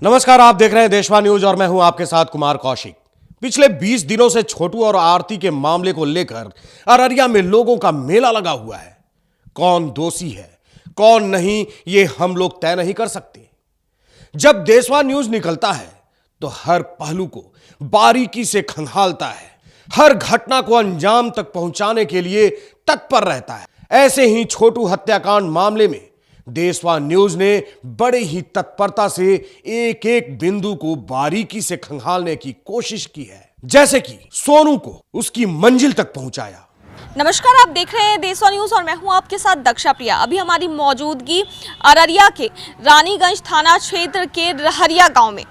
नमस्कार, आप देख रहे हैं देशवा न्यूज और मैं हूं आपके साथ कुमार कौशिक। पिछले 20 दिनों से छोटू और आरती के मामले को लेकर अररिया में लोगों का मेला लगा हुआ है। कौन दोषी है, कौन नहीं, ये हम लोग तय नहीं कर सकते। जब देशवा न्यूज निकलता है तो हर पहलू को बारीकी से खंगालता है, हर घटना को अंजाम तक पहुंचाने के लिए तत्पर रहता है। ऐसे ही छोटू हत्याकांड मामले में देशवा न्यूज ने बड़े ही तत्परता से एक एक बिंदु को बारीकी से खंगालने की कोशिश की है, जैसे कि सोनू को उसकी मंजिल तक पहुंचाया। नमस्कार, आप देख रहे हैं देशवा न्यूज और मैं हूं आपके साथ दक्षा प्रिया। अभी हमारी मौजूदगी अररिया के रानीगंज थाना क्षेत्र के रहरिया गांव में।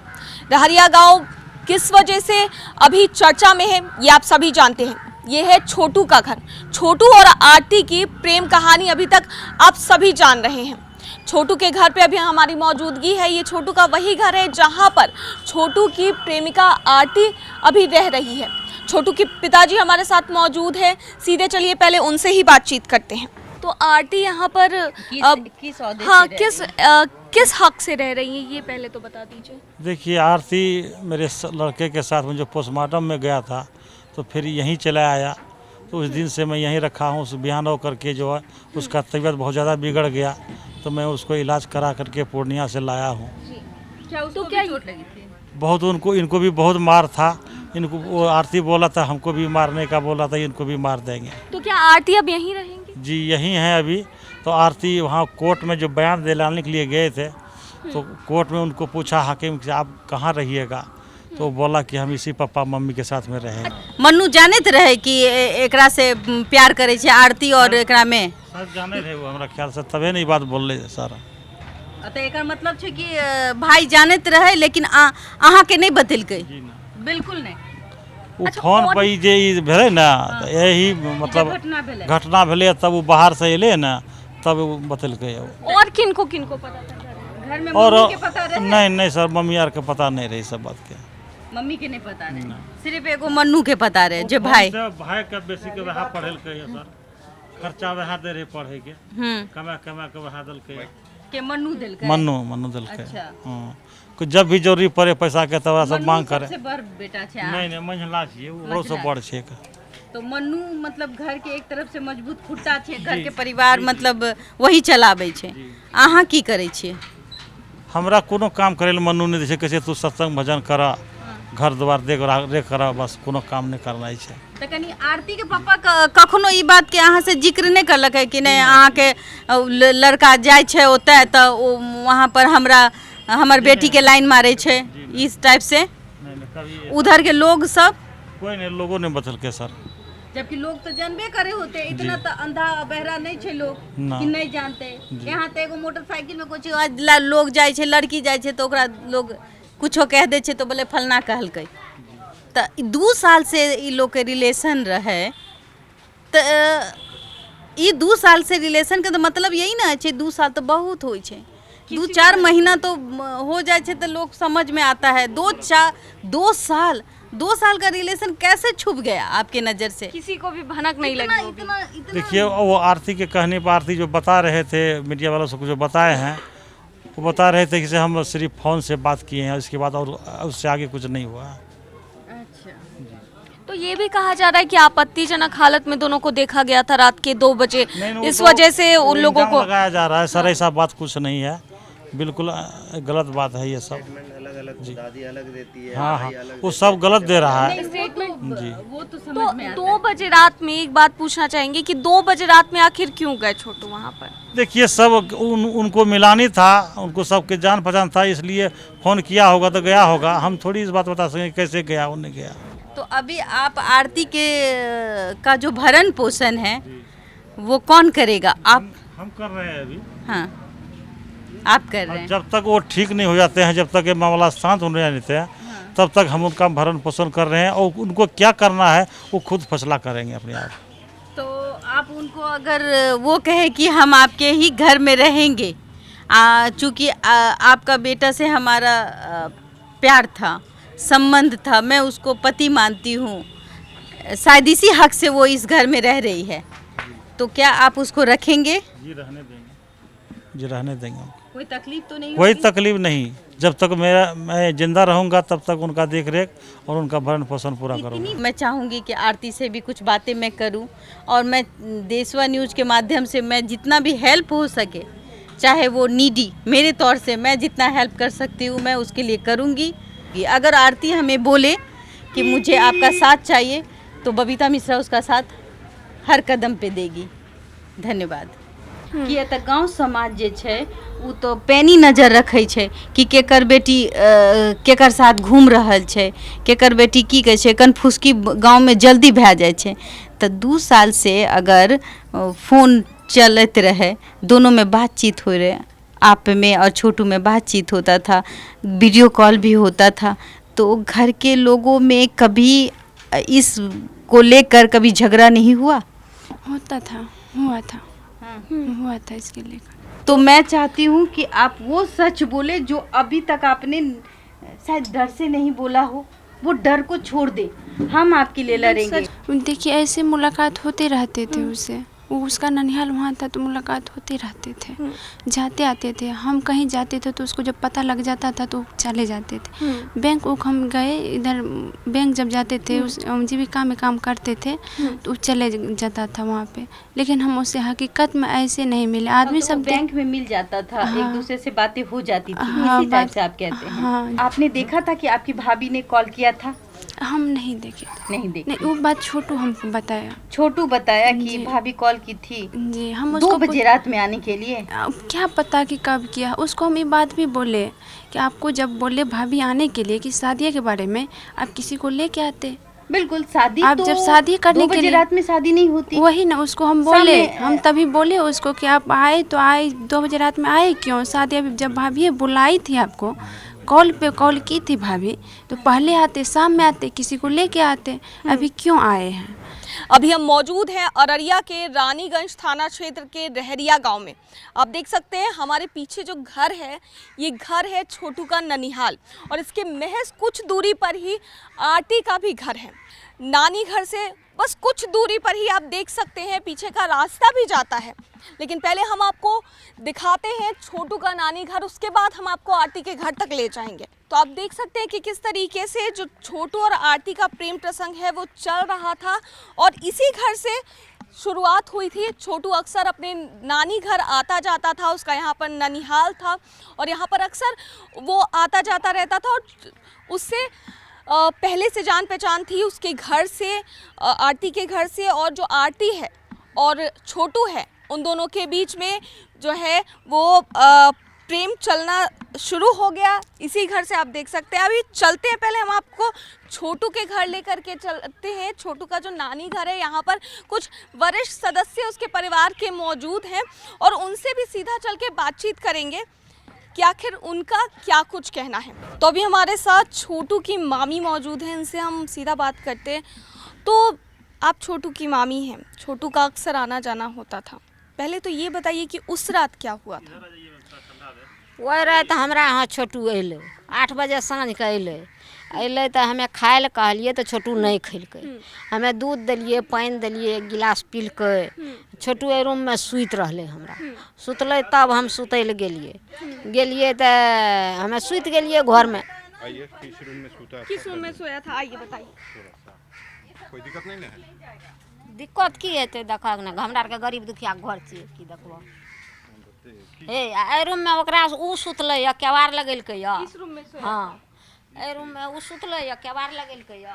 रहरिया गांव किस वजह से अभी चर्चा में है ये आप सभी जानते हैं। ये है छोटू का घर। छोटू और आरती की प्रेम कहानी अभी तक आप सभी जान रहे हैं। छोटू के घर पे अभी हमारी मौजूदगी है। ये छोटू का वही घर है जहां पर छोटू की प्रेमिका आरती अभी रह रही है। छोटू के पिताजी हमारे साथ मौजूद है, सीधे चलिए पहले उनसे ही बातचीत करते हैं। तो आरती यहाँ पर किस हक से रह रही है ये पहले तो बता दीजिए। देखिए, आरती मेरे लड़के के साथ में जो पोस्टमार्टम में गया था तो फिर यहीं चला आया, तो उस दिन से मैं यहीं रखा हूँ। उस बिहान होकर के जो है उसका तबीयत बहुत ज़्यादा बिगड़ गया तो मैं उसको इलाज करा करके पूर्णिया से लाया हूँ। तो क्या चोट लगी थी? बहुत इनको भी बहुत मार था। इनको वो आरती बोला था हमको भी मारने का, बोला था इनको भी मार देंगे। तो क्या आरती अब यहीं रहेंगी? जी यहीं है अभी। तो आरती वहाँ कोर्ट में जो बयान दिलाने के लिए गए थे तो कोर्ट में उनको पूछा हाकिम से आप कहाँ रहिएगा, तो बोला कि हम इसी पापा मम्मी के साथ में रहे। मन्नू जानत रहे कि एकरा से प्यार करे छे आरती और एकरा में सर जाने रहे वो हमरा ख्याल से, तबे नहीं बात बोल रहे सारा। तो एकर मतलब छे कि भाई जानत रहे लेकिन अहाँ के नहीं बतेलकै? बिल्कुल नहीं। वो फोन पर ही जे भेले ना, यही मतलब घटना भेले तब वो बाहर से अले ना तब वो बतेलकै। और किनको पता था घर में? और मम्मी के पता रहे? नहीं सर, मम्मी यार के पता नहीं रही सब बात के। मम्मी के नहीं पता रहे, सिर्फ एगो मन्नू के पता रहे जो भाई के बेसी के वहा पढ़ेलकै सर, खर्चा वहा दे रहे पढ़े के, कमा के वहा देलकै के मन्नू देलकै। मन्नू देलकै। अच्छा। हां, जब भी जरूरी पड़े पैसा के तब सब मांग करे। सबसे बड़ बेटा छे? नहीं मंझला छिए, ओकरो से बड़ छे। तो मन्नू मतलब घर के एक तरफ से मजबूत खुट्टा छे, घर के परिवार मतलब वही चलाबै छे। अहाँ की करै छियै? हमरा कोनो काम करे मन्नू नहीं दे, कैसे तू सत्संग भजन करा, घर द्वार देख करा, बस कोनो काम नहीं करना है। तो कनी आरती के पापा कखनो ई बात के अहाँ से जिक्र नहीं करलक है कि नहीं अहाँ के लड़का जाय छे ओतय तो वहाँ पर हमर बेटी के लाइन मारे छे इस टाइप से? उधर के लोग सब कोई नहीं, लोगों ने बतल के सर, जबकि लोग तो जानबे करे होते, इतना तो अंधा बहरा नहीं छे लोग कि नहीं जानते। यहाँ तो एगो मोटरसाइकिल में कुछ लोग जाय छे, लड़की जाय छे तो ओकरा लोग कुछो कह दे छे तो बोले फलना कहलकै। तो 2 साल से ई लोग के रिलेशन रहे, तो ई 2 साल से रिलेशन के तो मतलब यही ना है 2 साल तो बहुत हो छे। 2-4 महीना तो हो जाए छे तो लोग समझ में आता है। 2 साल का रिलेशन कैसे छुप गया आपके नज़र से? किसी को भी भनक नहीं लगी? देखिए, वो आरती के कहने पर आरती जो बता रहे थे, मीडिया वालों से जो बताए हैं, वो बता रहे थे कि हम सिर्फ फ़ोन से बात किए हैं, उसके बाद और उससे आगे कुछ नहीं हुआ। अच्छा। तो ये भी कहा जा रहा है कि आपत्तिजनक हालत में दोनों को देखा गया था रात के 2 बजे, इस वजह से उन लोगों को लगाया जा रहा है। सर ऐसा बात कुछ नहीं है, बिल्कुल गलत बात है ये सब। दादी अलग देती है, हाँ, वो सब गलत दे रहा है जी। वो तो समझ में आता है। 2 बजे रात में एक बात पूछना चाहेंगे कि 2 बजे रात में आखिर क्यों गए छोटू वहाँ पर? देखिए, सब उनको मिलानी था, उनको सबके जान पहचान था, इसलिए फ़ोन किया होगा तो गया होगा। हम थोड़ी इस बात बता सकेंगे कैसे गया और नहीं गया। तो अभी आप आरती के का जो भरण पोषण है वो कौन करेगा? आप? हम कर रहे हैं अभी। हाँ, आप कर रहे हैं। जब तक वो ठीक नहीं हो जाते हैं, जब तक ये मामला शांत होने देते हैं, तब तक हम उनका भरण पोषण कर रहे हैं और उनको क्या करना है वो खुद फैसला करेंगे अपने आप। तो आप उनको अगर वो कहे कि हम आपके ही घर में रहेंगे, चूँकि आपका बेटा से हमारा प्यार था, संबंध था, मैं उसको पति मानती हूँ, शायद इसी हक से वो इस घर में रह रही है, तो क्या आप उसको रखेंगे? जी रहने देंगे। जी रहने देंगे हम। कोई तकलीफ तो नहीं कोई होगी? तकलीफ नहीं, जब तक मैं जिंदा रहूंगा तब तक उनका देख रेख और उनका भरण पोषण पूरा करूंगा। मैं चाहूँगी कि आरती से भी कुछ बातें मैं करूं और मैं देशवा न्यूज़ के माध्यम से मैं जितना भी हेल्प हो सके, चाहे वो नीडी मेरे तौर से मैं जितना हेल्प कर सकती हूँ मैं उसके लिए करूँगी। अगर आरती हमें बोले कि मुझे आपका साथ चाहिए तो बबीता मिश्रा उसका साथ हर कदम पे देगी। धन्यवाद। किया तऽ गाँव समाज जे छै उ तो पैनी नजर रखै छै कि केकर बेटी केकर साथ घूम रहल छै, केकर बेटी की कहै छै कनफुसकी गाँव में जल्दी भए जाइ छै। तऽ 2 साल से अगर फोन चलते रहे, दोनों में बातचीत हो रहे, आप में और छोटू में बातचीत होता था, वीडियो कॉल भी होता था, तो घर के लोगों में कभी इस को लेकर कभी झगड़ा नहीं हुआ? होता था, हुआ था, हुआ था इसके लेकर। तो मैं चाहती हूँ कि आप वो सच बोले जो अभी तक आपने शायद डर से नहीं बोला हो, वो डर को छोड़ दे, हम आपके लिए लड़ेंगे। देखिए ऐसे मुलाकात होते रहते थे उससे, वो उसका ननिहाल वहाँ था तो मुलाकात होते रहते थे, जाते आते थे। हम कहीं जाते थे तो उसको जब पता लग जाता था तो चले जाते थे। बैंक उक हम गए, इधर बैंक जब जाते थे उस जीविका में काम करते थे तो चले जाता था वहाँ पे, लेकिन हम उससे हकीकत में ऐसे नहीं मिले। आदमी तो सब बैंक में मिल जाता था, एक दूसरे से बातें हो जाती थी, हाँ, इसी टाइप से आप कहते हैं। हाँ। आपने देखा था कि आपकी भाभी ने कॉल किया था? हम नहीं देखे थे। नहीं देखे। नहीं, वो बात छोटू हमको बताया। छोटू बताया कि जी। भाभी कॉल की थी जी, हम 2 उसको बजे रात में आने के लिए। अब क्या पता कि कब किया। उसको हम ये बात भी बोले कि आपको जब बोले भाभी आने के लिए कि शादी के बारे में, आप किसी को लेके आते। बिल्कुल, शादी आप तो जब शादी करने 2 के बजे लिए रात में शादी नहीं होती। वही ना, उसको हम बोले, सामने, हम तभी बोले उसको कि आप आए तो आए, 2 बजे रात में आए क्यों? शादी अभी जब भाभी बुलाई थी आपको, कॉल पे कॉल की थी भाभी, तो पहले आते, शाम में आते, किसी को लेके आते, अभी क्यों आए हैं? अभी हम मौजूद हैं अररिया के रानीगंज थाना क्षेत्र के रहरिया गांव में। आप देख सकते हैं हमारे पीछे जो घर है, ये घर है छोटू का ननिहाल, और इसके महज कुछ दूरी पर ही आरती का भी घर है। नानी घर से बस कुछ दूरी पर ही आप देख सकते हैं पीछे का रास्ता भी जाता है। लेकिन पहले हम आपको दिखाते हैं छोटू का नानी घर, उसके बाद हम आपको आरती के घर तक ले जाएंगे। तो आप देख सकते हैं कि किस तरीके से जो छोटू और आरती का प्रेम प्रसंग है वो चल रहा था, और इसी घर से शुरुआत हुई थी। छोटू अक्सर अपने नानी घर आता जाता था, उसका यहाँ पर ननिहाल था और यहाँ पर अक्सर वो आता जाता रहता था, और उससे पहले से जान पहचान थी उसके घर से, आरती के घर से। और जो आरती है और छोटू है, उन दोनों के बीच में जो है वो प्रेम चलना शुरू हो गया इसी घर से। आप देख सकते हैं। अभी चलते हैं, पहले हम आपको छोटू के घर लेकर के चलते हैं। छोटू का जो नानी घर है, यहाँ पर कुछ वरिष्ठ सदस्य उसके परिवार के मौजूद हैं, और उनसे भी सीधा चल के बातचीत करेंगे कि आखिर उनका क्या कुछ कहना है। तो अभी हमारे साथ छोटू की मामी मौजूद हैं, इनसे हम सीधा बात करते हैं। तो आप छोटू की मामी हैं, छोटू का अक्सर आना जाना होता था, पहले तो ये बताइए कि उस रात क्या हुआ था? वही रात हमरा यहाँ छोटू अइले, 8 बजे साँझ के अइले तो हमें खाए ले कहलिए तो छोटू नहीं खैलकै। हमें दूध दिलिए, पानी दिलिए, एक गिलास पीलकै। छोटू एहि रूम में सुति रहले, हमरा सुतले तब हम सुतै ले गेलिए तो हमें सुति गेलिए घर में। किस रूम में सोया था, आइए बताइए। कोई दिक्कत नहीं है? दिक्कत की हेतै, देखक ने हमरा आरके गरीब दुखिया घर छियै, की देखबो। एहि रूम में ओकरा उ सुतलै या केवाड़ लगेलकै या। इस रूम में सोया? हाँ, एहि रूम में उ सुतलै या केवाड़ लगेलकै या,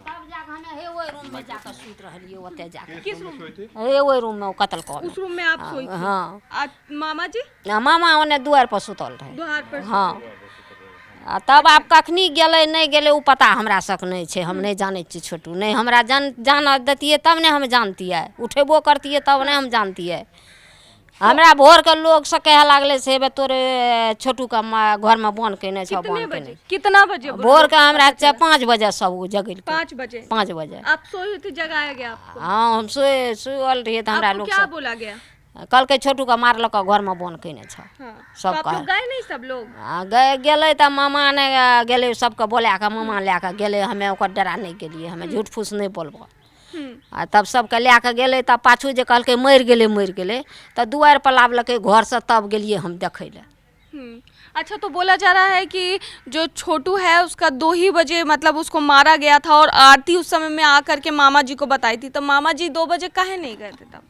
तब जाके हमें हे ओहि रूम में जाके सुति रहलिए। ओते जाके किस रूम में? हे ओहि रूम में उ कत्ल कर। उस रूम में आप सोई थी? हाँ। मामा जी मामा ओने दुआर पर सुतल रहे। द्वार पर? हाँ। तब आब कखनी गेलै नहीं गेलै उ पता हमरा सक नहीं छै, हम नहीं जानै छी छोटू। नहीं हमरा जान देतिए तब ने हम जानतिए, उठेबो करतिए तब ने हम जानतिए। हमरा भोर के लोग से कहे लागले से बे तोरे छोटू का घर में बन के नहीं छ, बन के नहीं। कितना बजे? भोर के हमरा 5 बजे सब जगल। 5 बजे? 5 बजे आप सोई थी, जगाया गया आपको? हाँ, हम सोल रहिए तो हमरा आपको लोग क्या बोला गया? कल के छोटू का मारलक घर में बन के नहीं छ। हाँ। सब तो आप लोग गए नहीं सब लोग? गए गेले तो मामा ने गेले सबके बोला के, मामा लै के गेले। हमें ओकर डरा नहीं गेलिए, हमें झूठ फूस नहीं बोलबो। आ तब सबके लए कऽ गेलै तब पाछू जे कहलकै मरि गेलै तऽ दुआरि पर लाबलकै घरसँ तब गेलिए हम देखै लए। अच्छा, तो बोला जा रहा है कि जो छोटू है उसका 2 ही बजे मतलब उसको मारा गया था और आरती उस समय में आकर के मामा जी को बताई थी, तो मामा जी 2 बजे काहे नहीं गए थे तब?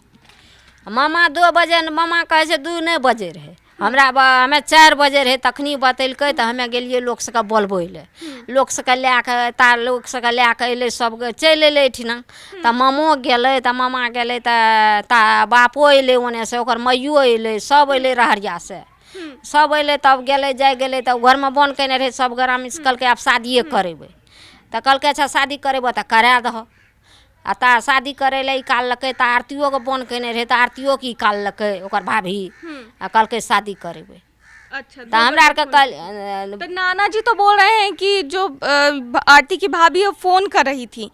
मामा 2 बजे मामा कहै छै 2 नहीं बजे रहे, हमें 4 बजे रहे तखनी बतेलकै तऽ हमे गेलिए लोक सबके बोलबै लए। लोक सबके लए कऽ लोक सबके लए कऽ अयलै, सब चलि अयलै एहिठिना। तऽ मामो गेलै तऽ मामा गेलै तऽ बापो अयलै ओन्नेसँ, ओकर माइयो अयलै, सब अयलै रहरिया से। सब अयलै तब जाय गेलै तऽ घरमे बन केने रहै सब ग्रामीण से, कहलकै आब शादिए करेबै। तऽ कहलकै अच्छा शादी करेबै तऽ करा दहो। आ ता शादी करे ला निकालकै तऽ आरतियो के बन केने रहे, तऽ आरतियो के निकालकै ओकर भाभी आ कहलकै शादी करेबै। अच्छा, तो हमरा आर के तो नाना जी तो बोल रहे हैं कि जो आरती की भाभी है फोन कर रही थी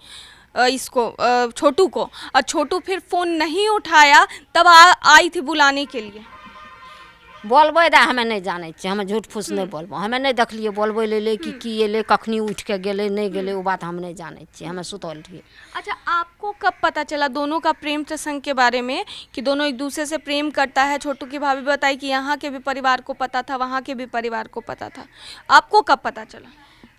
इसको छोटू को, और छोटू फिर फोन नहीं उठाया, तब आई थी बुलाने के लिए। बोलबै दा हमे नहीं जाने छियै, हमें झूठ फूस नहीं बोलबो, हमें नहीं देखलिए बोलबै ले कि एले कखनी उठ के गेले नहीं गेले, वो बात हम नहीं जाने छियै, हमें सुतल रहिए। अच्छा, आपको कब पता चला दोनों का प्रेम प्रसंग के बारे में कि दोनों एक दूसरे से प्रेम करता है? छोटू की भाभी बताई कि यहाँ के भी परिवार को पता था, वहाँ के भी परिवार को पता था, आपको कब पता चला?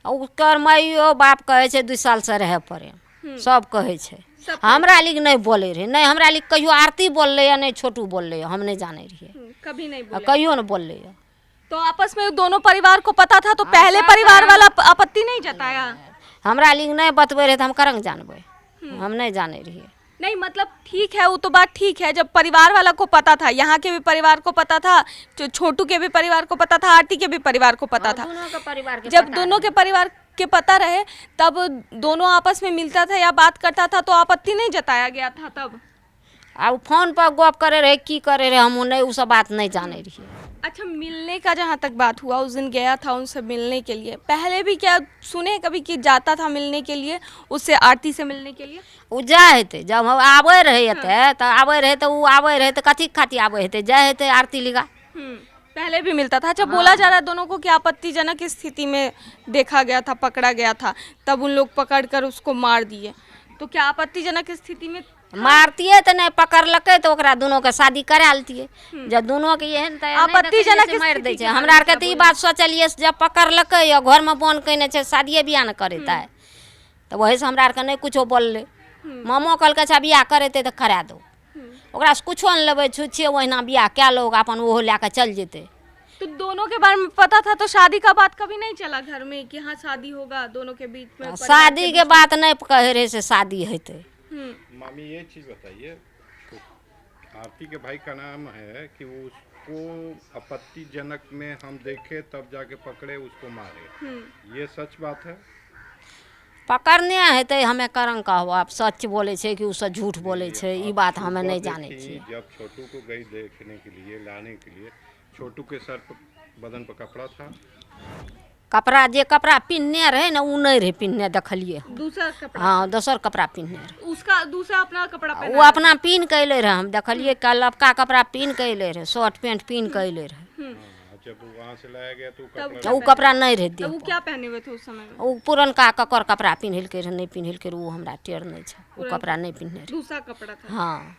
ओकर माइयो बाप कहे छै 2 साल से रहे पड़े, सब कहे छै। हमरा लिग नहीं बोले रहे, नहीं हमरा लिग कहियो आरती बोलले या नहीं छोटू बोलले, हम नहीं जाने रहिए, कभी नहीं बोले, कहियो न बोलले। तो आपस में दोनों परिवार को पता था, तो पहले परिवार वाला आपत्ति नहीं जताया? हमरा लिग नहीं बतबे रहे तो हम करंग जानबे, हम नहीं जाने रहिए। नहीं मतलब ठीक है, वो तो बात ठीक है, जब परिवार वाला को पता था, यहाँ के भी परिवार को पता था, छोटू के भी परिवार को पता था, आरती के भी परिवार को पता था, दोनों के परिवार के जब दोनों के परिवार के पता रहे तब दोनों आपस में मिलता था या बात करता था, तो आपत्ति नहीं जताया गया था तब? अब फोन पर गप करे रहे की करे रहे हम नहीं, वो सब बात नहीं जाने रहिए। अच्छा, मिलने का जहाँ तक बात हुआ, उस दिन गया था उनसे मिलने के लिए, पहले भी क्या सुने कभी कि जाता था मिलने के लिए उससे, आरती से मिलने के लिए? वो जाए थे जब हम आवे रहे थे तो आवे रहे तो वो आवे रहे तो कथी खाती आवे थे, जाए थे आरती लिगा। पहले भी मिलता था। अच्छा, बोला जा रहा है दोनों को कि आपत्तिजनक स्थिति में देखा गया था, पकड़ा गया था, तब उन लोग पकड़ कर उसको मार दिए, तो क्या आपत्तिजनक स्थिति में मारतिए तो नहीं पकड़लकै तो ओकरा दोनों के शादी करा लतिए, जब दोनों के एहन आपत्तिजनक मार दै छै। हमरा आर के तो ई बात सोचलिए जब पकड़लकै या घर में बन केने छै शादिए बियाह न करेता है, तो वही से हमरा आर के नहीं कुछो बोलले। मामो कहलकै अच्छा बियाह करेते तो करा दो, ओकरा से कुछो न लेबै, छुच्छे ओहिना बियाह कए लो, अपन ओहो लए के चल जेते। तो दोनों के बारे में पता था, तो शादी का बात कभी नहीं चला घर में कि हाँ शादी होगा दोनों के बीच में? शादी के बात नहीं कहे रहे से शादी हेते। मामी ये चीज बताइए, आरती के भाई का नाम है कि उसको आपत्तिजनक में हम देखे तब जाके पकड़े उसको मारे, ये सच बात है? पकड़ने हेते हमें करंग कहबो, आप सच बोले छे कि उ सब झूठ बोले छे, ई बात हमें नहीं जाने छी। जब छोटू को गई देखने के लिए, लाने के लिए, छोटू के सर पर बदन पर कपड़ा था? कपड़ा जे कपड़ा पिन्हने रहे ना उ नहीं रहे पिन्हने, देखलिए दूसरा कपड़ा? हाँ दोसर कपड़ा पिन्हने रहे, उसका दूसरा अपना कपड़ा वो अपना पिन के अले रहे, हम देखलिए लपका कपड़ा पिन के अले रहे, शर्ट पैंट पिन के अले रहे। जब वहाँ से लाया गया तो वो कपड़ा नहीं रहे, वो क्या पहने हुए थे उस समय में? वो पुरनका ककर कपड़ा पिन्हलके रहे, नहीं पिन्हलके रहे, वो हमरा टेर नहीं छे, वो कपड़ा नहीं पिन्हने रहे, दूसरा कपड़ा था। हाँ।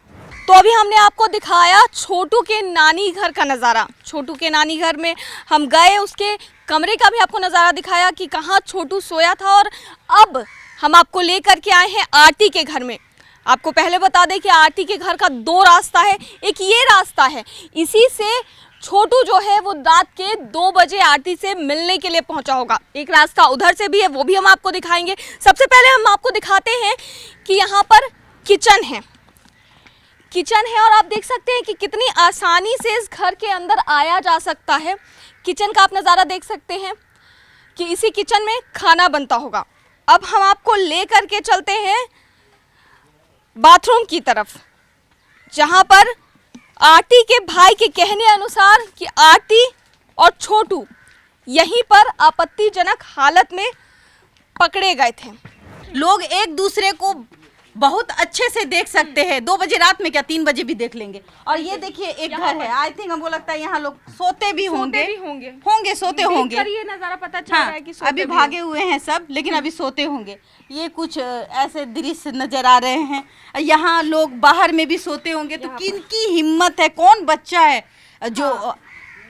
तो अभी हमने आपको दिखाया छोटू के नानी घर का नज़ारा। छोटू के नानी घर में हम गए, उसके कमरे का भी आपको नज़ारा दिखाया कि कहाँ छोटू सोया था, और अब हम आपको लेकर के आए हैं आरती के घर में। आपको पहले बता दें कि आरती के घर का 2 रास्ता है, एक ये रास्ता है, इसी से छोटू जो है वो रात के 2 बजे आरती से मिलने के लिए पहुंचा होगा। एक रास्ता उधर से भी है, वो भी हम आपको दिखाएंगे। सबसे पहले हम आपको दिखाते हैं कि यहाँ पर किचन है, और आप देख सकते हैं कि कितनी आसानी से इस घर के अंदर आया जा सकता है। किचन का आप नज़ारा देख सकते हैं कि इसी किचन में खाना बनता होगा। अब हम आपको ले करके चलते हैं बाथरूम की तरफ, जहाँ पर आरती के भाई के कहने अनुसार कि आरती और छोटू यहीं पर आपत्तिजनक हालत में पकड़े गए थे। लोग एक दूसरे को बहुत अच्छे से देख सकते हैं। 2 बजे रात में क्या 3 बजे भी देख लेंगे। और ये देखिए एक घर है, आई थिंक हमको लगता है यहाँ लोग सोते भी होंगे, सोते होंगे। ये नजारा पता चल रहा है कि सोते अभी भी भागे हुए हैं सब, लेकिन अभी सोते होंगे। ये कुछ ऐसे दृश्य नजर आ रहे हैं। यहाँ लोग बाहर में भी सोते होंगे, तो किनकी हिम्मत है, कौन बच्चा है जो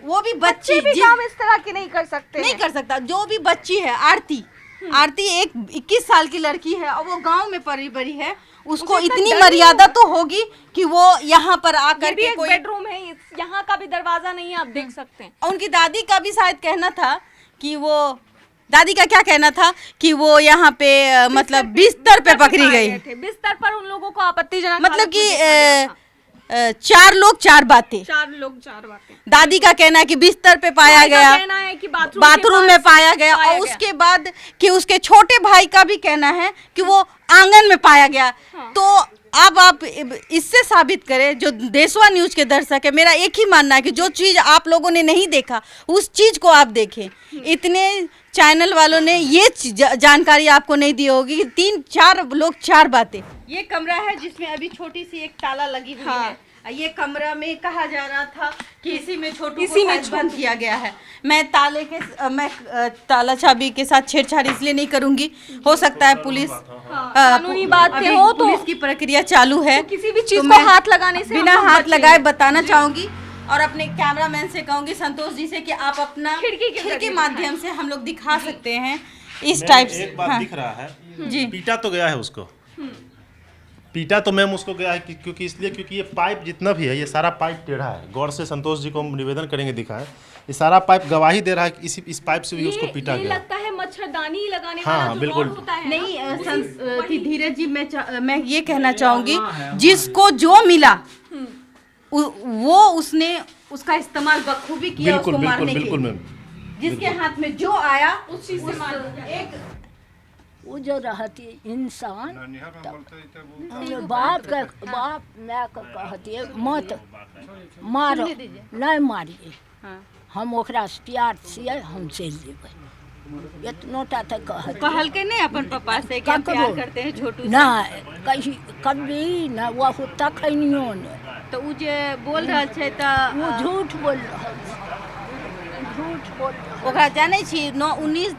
वो भी बच्चे भी काम इस तरह के नहीं कर सकते, नहीं कर सकता। जो भी बच्ची है आरती एक 21 साल की लड़की है और वो गांव में पली बड़ी है, उसको इतनी मर्यादा तो होगी कि वो यहाँ पर आकर के कोई बेडरूम है, यहाँ का भी दरवाजा नहीं है, आप देख सकते हैं। उनकी दादी का भी शायद कहना था कि वो, दादी का क्या कहना था कि वो यहाँ पे मतलब बिस्तर पे पकड़ी गई, बिस्तर पर उन लोगों को आपत्तिजनक, मतलब कि 4 लोग 4 बातें, 4 लोग 4 बातें। दादी का कहना है कि बिस्तर पे पाया गया, कहना है कि बाथरूम में पाया गया, और उसके बाद कि उसके छोटे भाई का भी कहना है कि वो आंगन में पाया गया। तो अब आप इससे साबित करें, जो देशवा न्यूज के दर्शक है, मेरा एक ही मानना है कि जो चीज़ आप लोगों ने नहीं देखा उस चीज़ को आप देखें। इतने चैनल वालों ने ये जानकारी आपको नहीं दी होगी कि 3-4 लोग 4 बातें। ये कमरा है जिसमें अभी छोटी सी एक ताला लगी हुई है। ये कमरा में कहा जा रहा था कि इसी में छोटू को बंद किया गया है। मैं ताला चाबी के साथ छेड़छाड़ इसलिए नहीं करूंगी, हो सकता है पुलिस कानूनी बातें हो तो पुलिस की प्रक्रिया चालू है, तो किसी भी चीज को हाथ लगाने से बिना हाथ लगाए बताना चाहूंगी। और अपने कैमरामैन से कहूंगी, संतोष जी से, कि आप अपना खिड़की के माध्यम से हम लोग दिखा सकते हैं इस टाइप से। एक बात दिख रहा है जी, पीटा तो गया है उसको, पीटा तो मैम उसको गया है क्योंकि इसलिए क्योंकि ये पाइप जितना भी है, ये सारा पाइप टेढ़ा है। गौर से संतोष जी को हम निवेदन करेंगे दिखाएं, ये सारा पाइप गवाही दे रहा है कि इस पाइप से भी उसको पीटा गया। लगता है मच्छरदानी लगाने हाँ, वाला जो बिल्कुल। रॉड होता है। नहीं धीरज जी, मैं ये कहना चाहूंगी, जिसको जो मिला वो उसने उसका इस्तेमाल बखूबी किया, बिल्कुल उसको मारने बिल्कुल बिल्कुल के। मैम, जिसके हाथ में जो आया उस चीज से मार एक वो जो रहती इंसान बोलते बाप मैं कहती है मत मारो, नहीं मारिए, हम ओकरा से प्यार से हम चल जेबै, इतना तक कहल के नहीं अपन पापा से क्या प्यार करते हैं छोटू से। ना कभी ना वो तक नहीं, तो उ जे बोल रहा है तो वो झूठ बोल रहा है, झूठ बोल रहा है। ओकरा जाने छी 19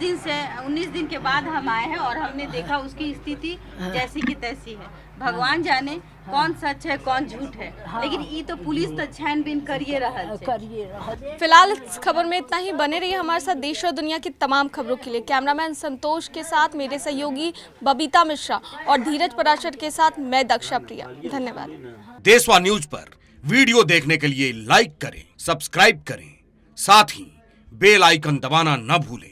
दिन के बाद हम आए हैं और हमने देखा उसकी स्थिति जैसी की तैसी है। भगवान जाने कौन सच है कौन झूठ है, लेकिन ये तो पुलिस तो छानबीन करिए रहल छै। फिलहाल इस खबर में इतना ही। बने रहिए हमारे साथ देश और दुनिया की तमाम खबरों के लिए। कैमरामैन संतोष के साथ मेरे सहयोगी बबीता मिश्रा और धीरज पराशर के साथ मैं दक्षा प्रिया। धन्यवाद। देशवा न्यूज पर वीडियो देखने के लिए लाइक करें, सब्सक्राइब करें, साथ ही बेल आइकन दबाना न भूलें।